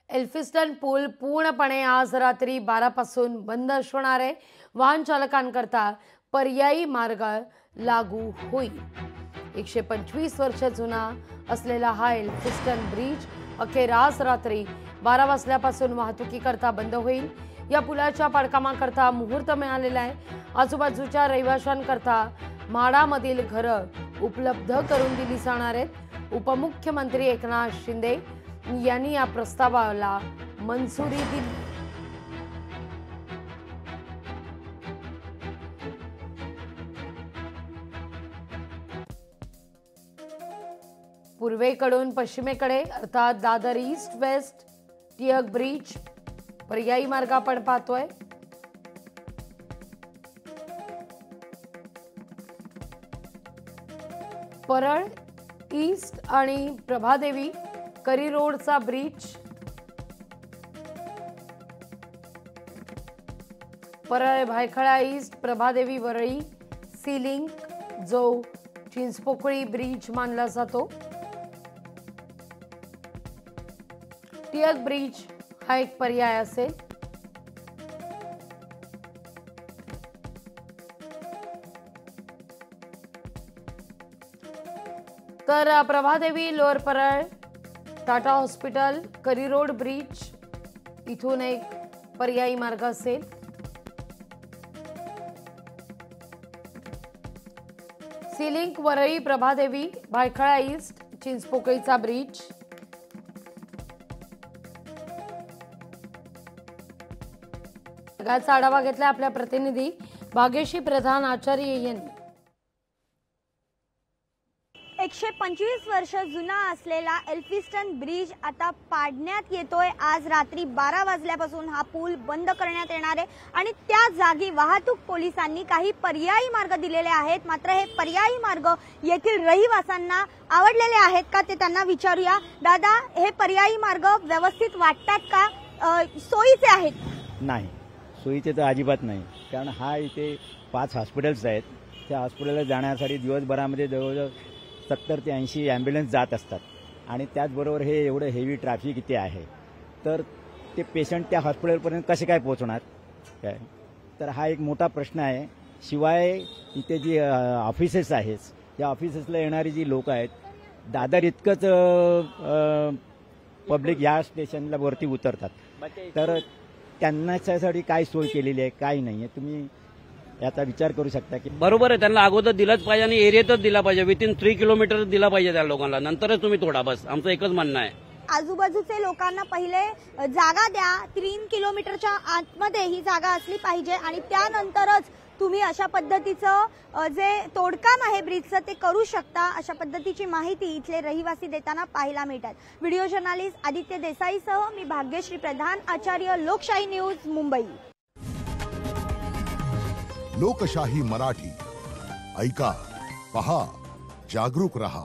Elphinstone पूल पूर्णपणे आज रात्री 12 पासून बंद असणार आहे। वाहन चालकांकरता पर्यायी मार्ग लागू होईल। 125 वर्ष जुना असलेला हा एल्फिस्टन ब्रिज अखेर आज रात्री 12 वाजल्यापासून वाहतुकीकरता बंद होईल। या पुलाच्या बांधकामाकरता मुहूर्त मिळालेला आहे। आजूबाजूच्या रहिवाशांकरता म्हाडामधील घरं उपलब्ध करून दिली जाणार आहेत। उपमुख्यमंत्री एकनाथ शिंदे यांनी या प्रस्तावाला मंजुरी दिली। पूर्वेकडून पश्चिमेकडे अर्थात Dadar east west Tilak bridge पर्यायी मार्ग आपण पाहतोय। परळ ईस्ट आणि प्रभादेवी करी रोडचा bridge, Parel Byculla east Prabhadevi Worli sea link जो चिंचपोकळी ब्रिज मानला जातो। टिळक ब्रिज हा एक पर्याय असेल। तर Prabhadevi lower Parel Tata hospital Curry road bridge इथून एक पर्यायी मार्ग असेल। Sea link Worli Prabhadevi Byculla east चिंचपोकळीचा ब्रिज, जगाचा आढावा घेतला आपल्या प्रतिनिधी भाग्यश्री प्रधान आचार्य यांनी। 125 वर्ष जुना असलेला एल्फिस्टन ब्रिज आता पाडण्यात येतोय। आज रात्री 12 वाजल्यापासून हा पूल बंद करण्यात येणार आहे आणि त्या जागी वाहतूक पोलिसांनी काही पर्यायी मार्ग दिलेले आहेत। मात्र हे पर्यायी मार्ग येथील रहिवाशांना आवडलेले आहेत का ते त्यांना विचारूया। दादा, हे पर्यायी मार्ग व्यवस्थित वाटतात का, सोयीचे आहेत? नाही, सोयीचे तर अजिबात नाही। कारण हा इथे 5 हॉस्पिटल्स आहेत। त्या हॉस्पिटलला जाण्यासाठी दिवसभरामध्ये जवळजवळ 70 ते 80 ॲम्ब्युलन्स जात असतात आणि त्याचबरोबर हे एवढं हेवी ट्रॅफिक इथे आहे, तर ते पेशंट त्या हॉस्पिटलपर्यंत कसे काय पोहोचणार काय? तर हा एक मोठा प्रश्न आहे। शिवाय इथे जी ऑफिसेस आहेत, या ऑफिसेसला येणारी जी लोक आहेत, दादर इतकंच पब्लिक या स्टेशनला वरती उतरतात, तर त्यांच्यासाठी काय सोय केलेली आहे काय नाही आहे, तुम्ही याचा विचार करू शकता की बरोबर आहे। त्यांना अगोदर दिलंच पाहिजे आणि एरियातच दिला पाहिजे, विथिन 3 किलोमीटर दिला पाहिजे त्या लोकांना, नंतरच तुम्ही तोडा। बस आमचं एकच म्हणणं आहे। आजूबाजूचे लोकांना पहिले जागा द्या, 3 किलोमीटरच्या आतमध्ये ही जागा असली पाहिजे आणि त्यानंतरच तुम्ही अशा पद्धतीचं जे तोडकाम आहे ब्रिजचं ते करू शकता, अशा पद्धतीची माहिती इथले रहिवासी देताना पाहायला मिळतात। व्हिडिओ जर्नलिस्ट आदित्य देसाईसह मी भाग्यश्री प्रधान आचार्य, लोकशाही न्यूज, मुंबई। लोकशाही मराठी ऐका, पहा, जागरूक रहा।